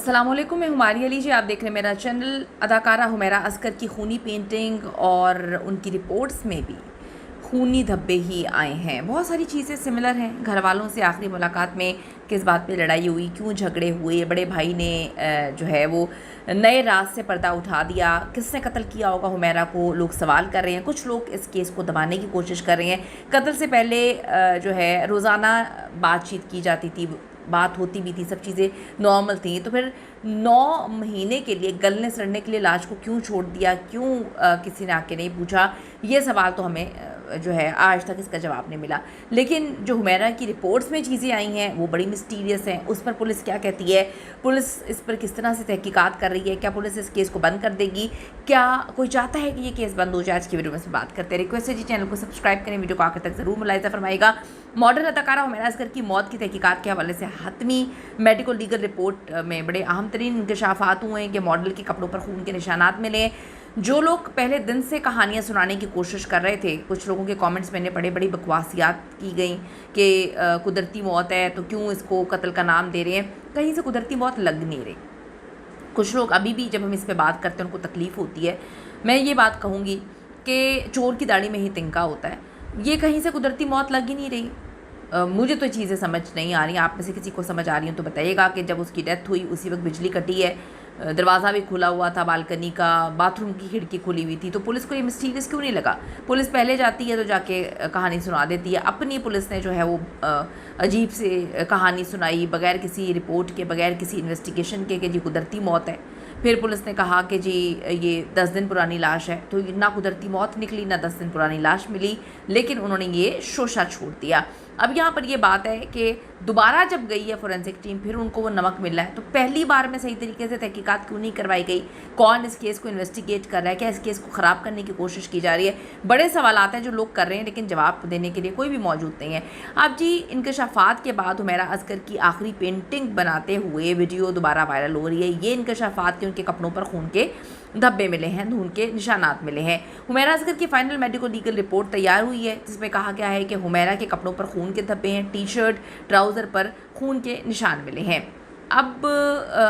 अस्सलामुअलैकुम, मैं हुमारी अली जी। आप देख रहे हैं मेरा चैनल। अदाकारा हुमैरा असगर की खूनी पेंटिंग और उनकी रिपोर्ट्स में भी खूनी धब्बे ही आए हैं। बहुत सारी चीज़ें सिमिलर हैं। घर वालों से आखिरी मुलाकात में किस बात पे लड़ाई हुई, क्यों झगड़े हुए, बड़े भाई ने जो है वो नए राज से पर्दा उठा दिया, किसने कत्ल किया होगा हुमैरा को, लोग सवाल कर रहे हैं। कुछ लोग इस केस को दबाने की कोशिश कर रहे हैं। कत्ल से पहले जो है रोज़ाना बातचीत की जाती थी, बात होती भी थी, सब चीज़ें नॉर्मल थी। तो फिर 9 महीने के लिए गलने सड़ने के लिए लाश को क्यों छोड़ दिया, क्यों किसी ने आके नहीं पूछा, ये सवाल तो हमें जो है आज तक इसका जवाब नहीं मिला। लेकिन जो हुमैरा की रिपोर्ट्स में चीज़ें आई हैं वो बड़ी मिस्टीरियस हैं। उस पर पुलिस क्या कहती है, पुलिस इस पर किस तरह से तहकीकात कर रही है, क्या पुलिस इस केस को बंद कर देगी, क्या कोई चाहता है कि ये केस बंद हो जाए। आज की वीडियो में से बात करते हैं। रिक्वेस्ट है जी, चैनल को सब्सक्राइब करें, वीडियो को आखिर तक ज़रूर मुलाहिजा फरमाइएगा। मॉडर्न अदाकारा हुमैरा असगर की मौत की तहकीकात के हवाले से हतमी मेडिकल लीगल रिपोर्ट में बड़े अहम तरीन इंकशाफात हुए हैं कि मॉडल के कपड़ों पर खून के निशानात मिले। जो लोग पहले दिन से कहानियाँ सुनाने की कोशिश कर रहे थे, कुछ लोगों के कमेंट्स मैंने पढ़े, बड़ी बकवासियात की गई कि कुदरती मौत है तो क्यों इसको कत्ल का नाम दे रहे हैं। कहीं से कुदरती मौत लग नहीं रही। कुछ लोग अभी भी जब हम इस पर बात करते हैं उनको तकलीफ़ होती है। मैं ये बात कहूँगी कि चोर की दाढ़ी में ही तिनका होता है। ये कहीं से कुदरती मौत लग ही नहीं रही। मुझे तो चीज़ें समझ नहीं आ रही। आप में से किसी को समझ आ रही हो तो बताइएगा कि जब उसकी डेथ हुई उसी वक्त बिजली कटी है, दरवाज़ा भी खुला हुआ था बालकनी का, बाथरूम की खिड़की खुली हुई थी, तो पुलिस को ये मिस्टीरियस क्यों नहीं लगा। पुलिस पहले जाती है तो जाके कहानी सुना देती है। अपनी पुलिस ने जो है वो अजीब से कहानी सुनाई, बगैर किसी रिपोर्ट के, बगैर किसी इन्वेस्टिगेशन के कि जी कुदरती मौत है। फिर पुलिस ने कहा कि जी ये 10 दिन पुरानी लाश है, तो ना कुदरती मौत निकली ना 10 दिन पुरानी लाश मिली, लेकिन उन्होंने ये शोशा छोड़ दिया। अब यहाँ पर ये बात है कि दोबारा जब गई है फोरेंसिक टीम, फिर उनको वो नमक मिल रहा है, तो पहली बार में सही तरीके से तहकीकात क्यों नहीं करवाई गई। कौन इस केस को इन्वेस्टिगेट कर रहा है, क्या इस केस को ख़राब करने की कोशिश की जा रही है। बड़े सवालात हैं जो लोग कर रहे हैं, लेकिन जवाब देने के लिए कोई भी मौजूद नहीं है। अब जी इंकशाफात के बाद हुमैरा असगर की आखिरी पेंटिंग बनाते हुए वीडियो दोबारा वायरल हो रही है। ये इंकशाफात के उनके कपड़ों पर खून के धब्बे मिले हैं, खून के निशानात मिले हैं। हुमैरा असगर की फाइनल मेडिकल लीगल रिपोर्ट तैयार हुई है, जिसमें कहा गया है कि हुमैरा के कपड़ों पर खून के धब्बे हैं, टी शर्ट ट्राउज़र पर खून के निशान मिले हैं। अब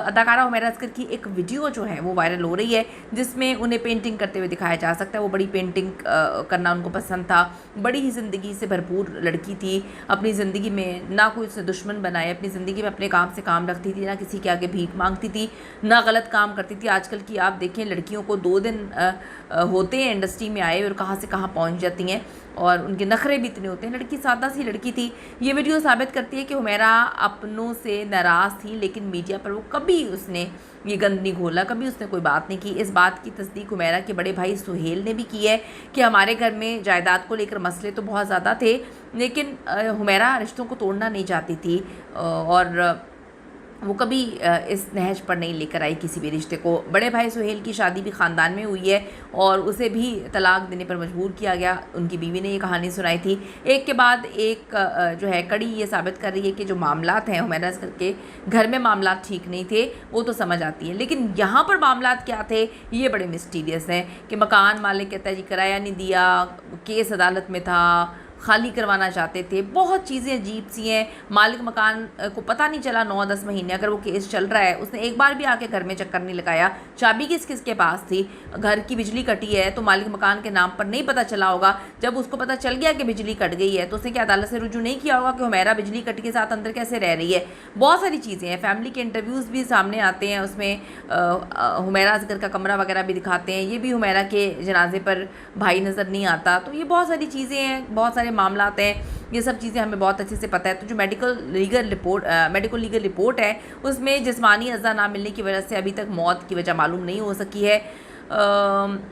अदाकारा हुमैरा असगर की एक वीडियो जो है वो वायरल हो रही है, जिसमें उन्हें पेंटिंग करते हुए दिखाया जा सकता है। वो बड़ी पेंटिंग करना उनको पसंद था। बड़ी ही ज़िंदगी से भरपूर लड़की थी। अपनी ज़िंदगी में ना कोई उसने दुश्मन बनाए, अपनी ज़िंदगी में अपने काम से काम रखती थी, ना किसी के आगे भीख मांगती थी, ना गलत काम करती थी। आजकल की आप देखें लड़कियों को 2 दिन होते हैं इंडस्ट्री में आए और कहाँ से कहाँ पहुँच जाती हैं, और उनके नखरे भी इतने होते हैं। लड़की सादा सी लड़की थी। ये वीडियो साबित करती है कि हुमैरा अपनों से नाराज़ थी, लेकिन मीडिया पर वो कभी उसने ये गंद नहीं घोला, कभी उसने कोई बात नहीं की। इस बात की तस्दीक हुमैरा के बड़े भाई सुहेल ने भी की है कि हमारे घर में जायदाद को लेकर मसले तो बहुत ज़्यादा थे, लेकिन हुमैरा रिश्तों को तोड़ना नहीं चाहती थी और वो कभी इस नहज पर नहीं लेकर आई किसी भी रिश्ते को। बड़े भाई सुहेल की शादी भी ख़ानदान में हुई है और उसे भी तलाक देने पर मजबूर किया गया। उनकी बीवी ने ये कहानी सुनाई थी। एक के बाद एक जो है कड़ी ये साबित कर रही है कि जो मामलात हैं हुमैरा असगर के घर में मामलात ठीक नहीं थे, वो तो समझ आती है, लेकिन यहाँ पर मामलात क्या थे ये बड़े मिस्टीरियस हैं। कि मकान मालिक कहता है जी किराया नहीं दिया, केस अदालत में था, खाली करवाना चाहते थे, बहुत चीज़ें अजीब सी हैं। मालिक मकान को पता नहीं चला 9-10 महीने अगर वो केस चल रहा है, उसने एक बार भी आके घर में चक्कर नहीं लगाया। चाबी किस किस के पास थी, घर की बिजली कटी है तो मालिक मकान के नाम पर नहीं पता चला होगा। जब उसको पता चल गया कि बिजली कट गई है तो उसने क्या अदालत से रुजू नहीं किया होगा कि हुमैरा बिजली कट के साथ अंदर कैसे रह रही है। बहुत सारी चीज़ें हैं। फैमिली के इंटरव्यूज़ भी सामने आते हैं, उसमें हुमैरा असगर का कमरा वगैरह भी दिखाते हैं। ये भी हुमैरा के जनाजे पर भाई नज़र नहीं आता। तो ये बहुत सारी चीज़ें हैं, बहुत सारे मामलात हैं। ये सब चीज़ें हमें बहुत अच्छे से पता है। तो जो मेडिकल लीगल रिपोर्ट है उसमें जिस्मानी अज़ा ना मिलने की वजह से अभी तक मौत की वजह मालूम नहीं हो सकी है।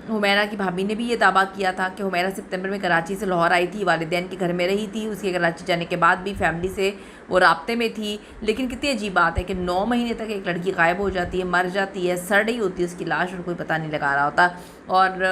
हुमैरा की भाभी ने भी ये दावा किया था कि हुमैरा सितंबर में कराची से लाहौर आई थी, वालिदैन के घर में रही थी। उसके कराची जाने के बाद भी फैमिली से वो राब्ते में थी। लेकिन कितनी अजीब बात है कि 9 महीने तक एक लड़की गायब हो जाती है, मर जाती है, सड़ रही होती है उसकी लाश और कोई पता नहीं लगा रहा होता। और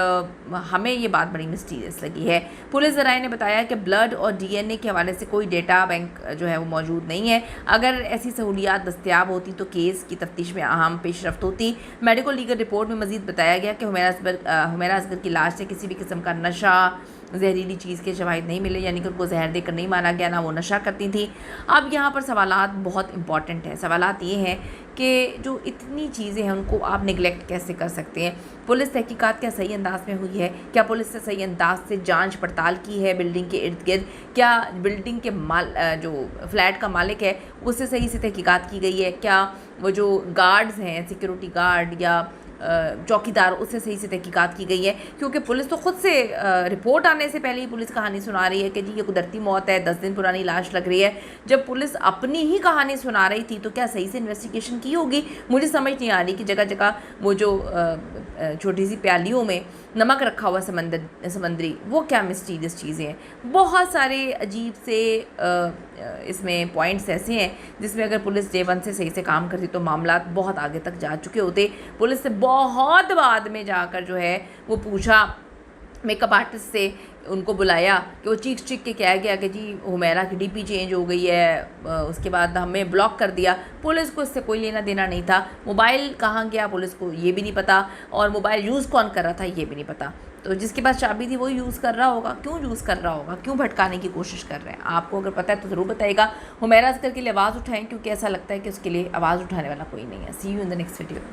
हमें ये बात बड़ी मिस्टीरियस लगी है। पुलिस ज़राए ने बताया कि ब्लड और DNA के हवाले से कोई डेटा बैंक जो है वो मौजूद नहीं है। अगर ऐसी सहूलियात दस्तियाब होती तो केस की तफ्तीश में अहम पेशरफ्त होती। मेडिकल लीगल रिपोर्ट में मज़ीद बताया गया कि हुमैरा असगर की लाश से किसी भी किस्म का नशा, जहरीली चीज़ के शवाहिद नहीं मिले, यानी कि उनको जहर देकर नहीं मारा गया, ना वो नशा करती थी। अब यहाँ पर सवालात बहुत इंपॉर्टेंट हैं। सवालात ये हैं कि जो इतनी चीज़ें हैं उनको आप निगलेक्ट कैसे कर सकते हैं। पुलिस तहकीकात क्या सही अंदाज में हुई है? क्या पुलिस ने सही अंदाज से जांच पड़ताल की है बिल्डिंग के इर्द गिर्द? क्या बिल्डिंग के जो फ्लैट का मालिक है उससे सही से तहकीकात की गई है? क्या वो जो गार्ड्स हैं, सिक्योरिटी गार्ड या चौकीदार, उससे सही से तहकीकात की गई है? क्योंकि पुलिस तो खुद से रिपोर्ट आने से पहले ही पुलिस कहानी सुना रही है कि जी ये कुदरती मौत है, 10 दिन पुरानी लाश लग रही है। जब पुलिस अपनी ही कहानी सुना रही थी तो क्या सही से इन्वेस्टिगेशन की होगी? मुझे समझ नहीं आ रही कि जगह जगह वो जो छोटी सी प्यालियों में नमक रखा हुआ समंदरी, वो क्या मिस्टीरियस चीज़ें हैं। बहुत सारे अजीब से इसमें पॉइंट्स ऐसे हैं जिसमें अगर पुलिस डे 1 से सही से काम करती तो मामला बहुत आगे तक जा चुके होते। पुलिस से बहुत बाद में जाकर जो है वो पूछा, मेकअप आर्टिस्ट से उनको बुलाया कि वो चीख के कह गया कि जी हुमैरा की डीपी चेंज हो गई है, उसके बाद हमें ब्लॉक कर दिया। पुलिस को इससे कोई लेना देना नहीं था। मोबाइल कहाँ गया पुलिस को ये भी नहीं पता, और मोबाइल यूज़ कौन कर रहा था ये भी नहीं पता। तो जिसके पास चाबी थी वो यूज़ कर रहा होगा। क्यों यूज़ कर रहा होगा? क्यों भटकाने की कोशिश कर रहे हैं? आपको अगर पता है तो ज़रूर बताइएगा। हुमैरा असगर के लिए आवाज़ उठाएं, क्योंकि ऐसा लगता है कि उसके लिए आवाज़ उठाने वाला कोई नहीं है। See you in the next video.